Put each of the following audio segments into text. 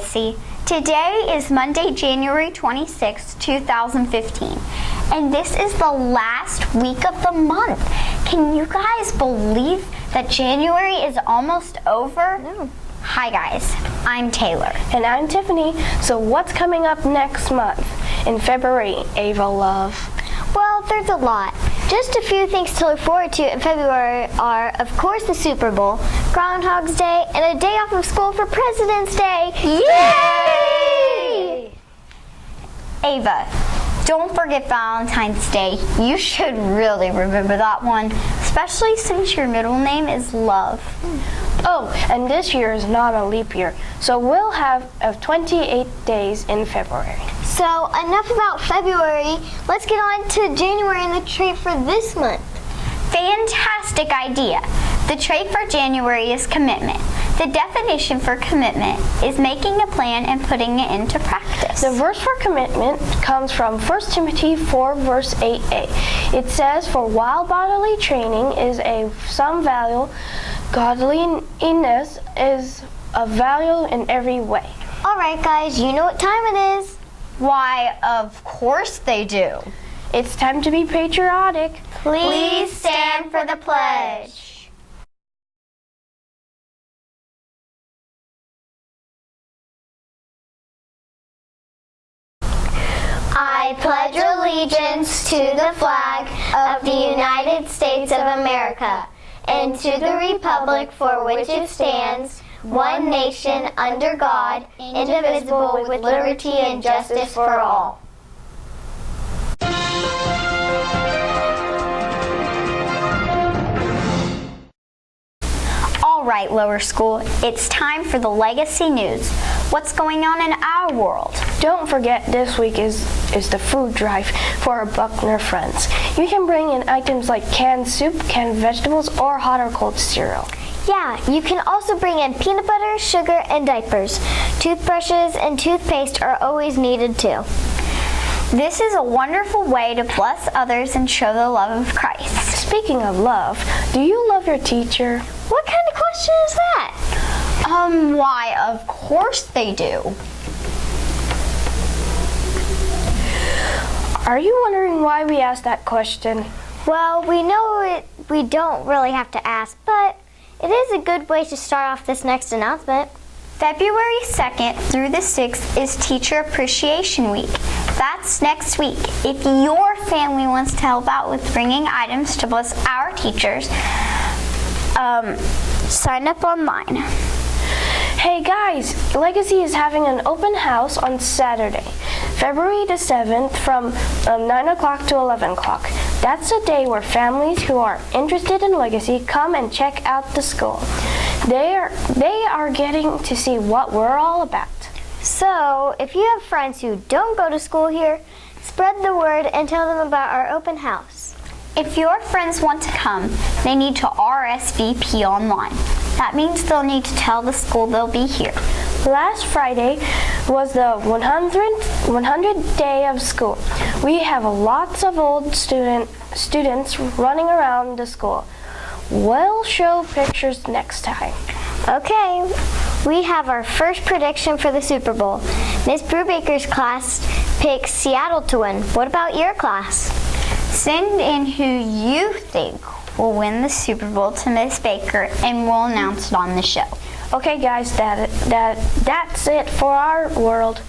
Legacy. Today is Monday, January 26, 2015, and this is the last week of the month. Can you guys believe that January is almost over? No. Hi guys, I'm Taylor. And I'm Tiffany. So what's coming up next month in February, Ava Love? Well, there's a lot. Just a few things to look forward to in February are, of course, the Super Bowl, Groundhog's Day, and a day off of school for President's Day. Yay! Ava, don't forget Valentine's Day. You should really remember that one, especially since your middle name is Love. Oh, and this year is not a leap year, so we'll have 28 days in February. So, enough about February. Let's get on to January and the trait for this month. Fantastic idea. The trait for January is commitment. The definition for commitment is making a plan and putting it into practice. The verse for commitment comes from 1 Timothy 4, verse 8a. It says, "For while bodily training is of some value, godliness is of value in every way." All right, guys, you know what time it is. Why, of course they do. It's time to be patriotic. Please stand for the pledge. I pledge allegiance to the flag of the United States of America and to the republic for which it stands, one nation under God, indivisible, with liberty and justice for all. All right, lower school, it's time for the Legacy News. What's going on in our world? Don't forget this week is the food drive for our Buckner friends. You can bring in items like canned soup, canned vegetables, or hot or cold cereal. Yeah, you can also bring in peanut butter, sugar, and diapers. Toothbrushes and toothpaste are always needed too. This is a wonderful way to bless others and show the love of Christ. Speaking of love, do you love your teacher? What kind of question is that? Why, of course they do. Are you wondering why we asked that question? Well, we know we don't really have to ask, but it is a good way to start off this next announcement. February 2nd through the 6th is Teacher Appreciation Week. That's next week. If your family wants to help out with bringing items to bless our teachers, sign up online. Hey guys, Legacy is having an open house on Saturday, February the 7th from 9 o'clock to 11 o'clock. That's a day where families who are interested in Legacy come and check out the school. They are getting to see what we're all about. So, if you have friends who don't go to school here, spread the word and tell them about our open house. If your friends want to come, they need to RSVP online. That means they'll need to tell the school they'll be here. Last Friday was the 100th day of school. We have lots of old students running around the school. We'll show pictures next time. Okay, we have our first prediction for the Super Bowl. Miss Brubaker's class picks Seattle to win. What about your class? Send in who you think will win the Super Bowl to Miss Baker and we'll announce it on the show. Okay guys, that's it for our world.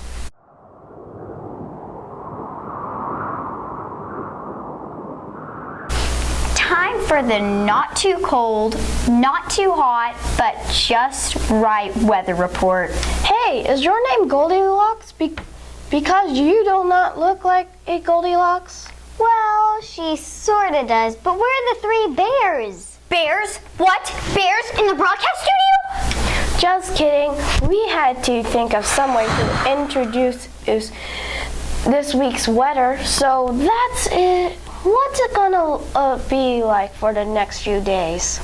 Time for the not too cold, not too hot, but just right weather report. Hey, is your name Goldilocks? Because you do not look like a Goldilocks? Well, she sorta does, but we're the three bears. Bears? What? Bears in the broadcast studio? Just kidding. We had to think of some way to introduce this week's weather, so that's it. What's it gonna be like for the next few days?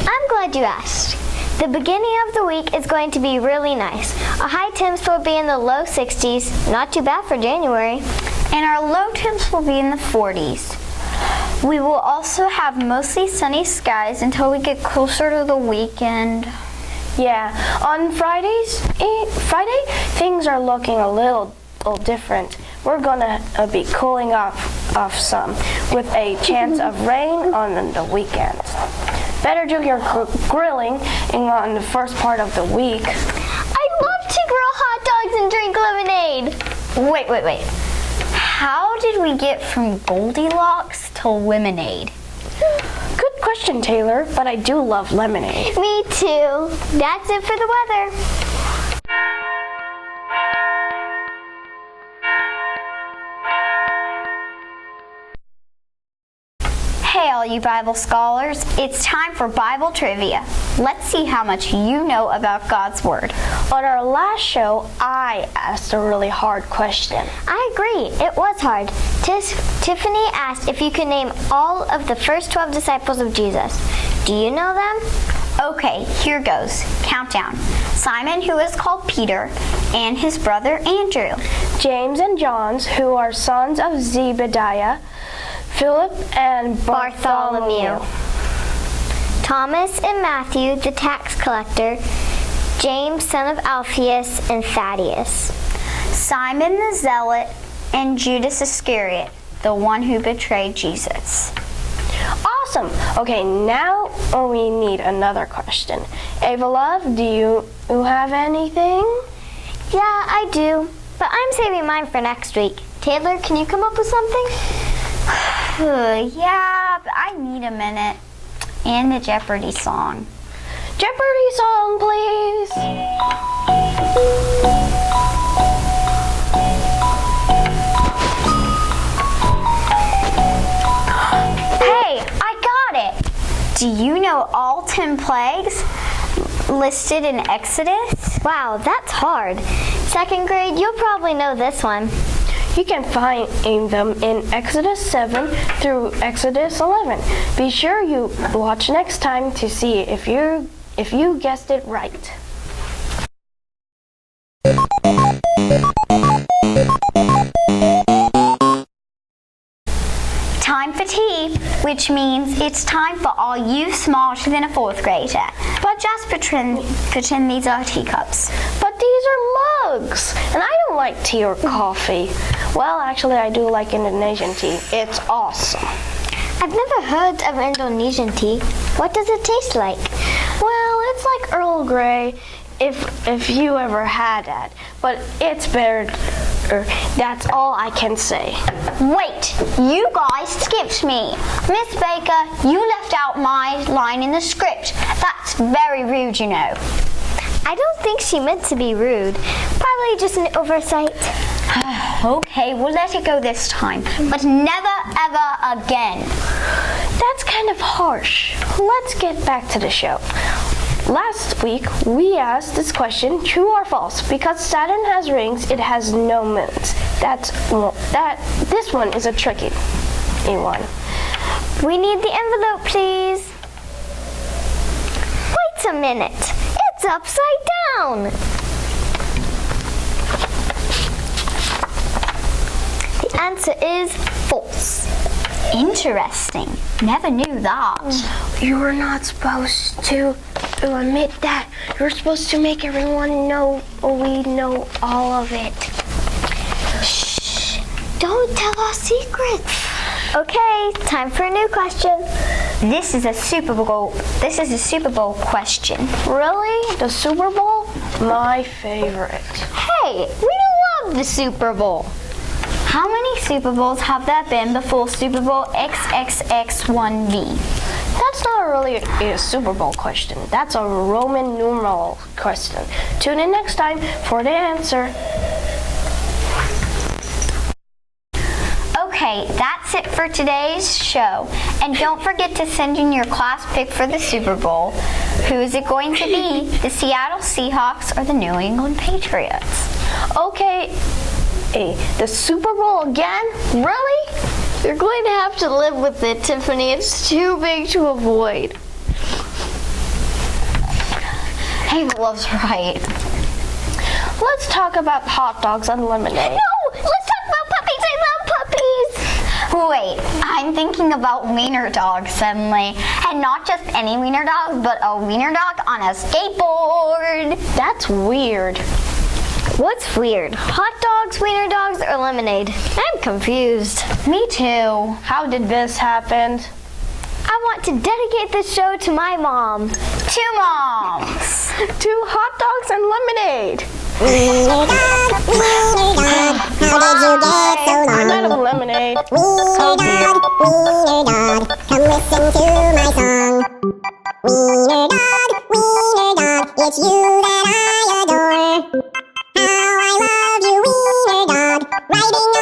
I'm glad you asked. The beginning of the week is going to be really nice. Our high temps will be in the low 60s, not too bad for January. And our low temps will be in the 40s. We will also have mostly sunny skies until we get closer to the weekend. Yeah, on Friday, things are looking a little different. We're gonna be cooling off some with a chance of rain on the weekends. Better do your grilling on the first part of the week. I'd love to grill hot dogs and drink lemonade. Wait. How did we get from Goldilocks to lemonade? Good question, Taylor, but I do love lemonade. Me too. That's it for the weather. Hey, all you Bible scholars, it's time for Bible trivia. Let's see how much you know about God's Word. On our last show, I asked a really hard question. I agree. It was hard. Tiffany asked if you could name all of the first 12 disciples of Jesus. Do you know them? Okay, here goes. Countdown. Simon, who is called Peter, and his brother Andrew. James and John, who are sons of Zebediah, Philip and Bartholomew. Thomas and Matthew, the tax collector. James, son of Alphaeus, and Thaddeus. Simon the Zealot, and Judas Iscariot, the one who betrayed Jesus. Awesome. Okay, now we need another question. Ava Love, do you have anything? Yeah, I do. But I'm saving mine for next week. Taylor, can you come up with something? Yeah, but I need a minute. And the Jeopardy song. Jeopardy song, please. Hey, I got it. Do you know all 10 plagues listed in Exodus? Wow, that's hard. Second grade, you'll probably know this one. You can find them in Exodus 7 through Exodus 11. Be sure you watch next time to see if you guessed it right. Time for tea, which means it's time for all you smarter than a 4th grader. But just pretend these are teacups. But these are mugs, and I don't like tea or coffee. Well, actually, I do like Indonesian tea. It's awesome. I've never heard of Indonesian tea. What does it taste like? Well, it's like Earl Grey, if you ever had that. But it's better. That's all I can say. Wait, you guys skipped me. Miss Baker, you left out my line in the script. That's very rude, you know. I don't think she meant to be rude. Probably just an oversight. Okay, we'll let it go this time, but never ever again. That's kind of harsh. Let's get back to the show. Last week, we asked this question, true or false? Because Saturn has rings, it has no moons. This one is a tricky one. We need the envelope, please. Wait a minute. It's upside down. The answer is false. Interesting. Never knew that. You were not supposed to admit that. You're supposed to make everyone know we know all of it. Shh. Don't tell our secrets. Okay, time for a new question. This is a Super Bowl question. Really? The Super Bowl? My favorite. Hey, we love the Super Bowl. How many Super Bowls have there been before Super Bowl XXX1V? That's not really a Super Bowl question. That's a Roman numeral question. Tune in next time for the answer. Okay, that's it for today's show. And don't forget to send in your class pick for the Super Bowl. Who is it going to be? The Seattle Seahawks or the New England Patriots? Okay, the Super Bowl again? Really? You're going to have to live with it, Tiffany. It's too big to avoid. Ava loves right. Let's talk about hot dogs and lemonade. No! Let's talk about puppies. I love puppies. Wait, I'm thinking about wiener dogs suddenly. And not just any wiener dog, but a wiener dog on a skateboard. That's weird. What's weird? Hot dogs, wiener dogs, or lemonade? I'm confused. Me too. How did this happen? I want to dedicate this show to my mom. Two moms. 2 hot dogs and lemonade. Wiener dog, how did you get so I'm long? out of lemonade. Wiener dog, come listen to my song. Wiener dog, it's you that I adore. How I love you, wiener dog, riding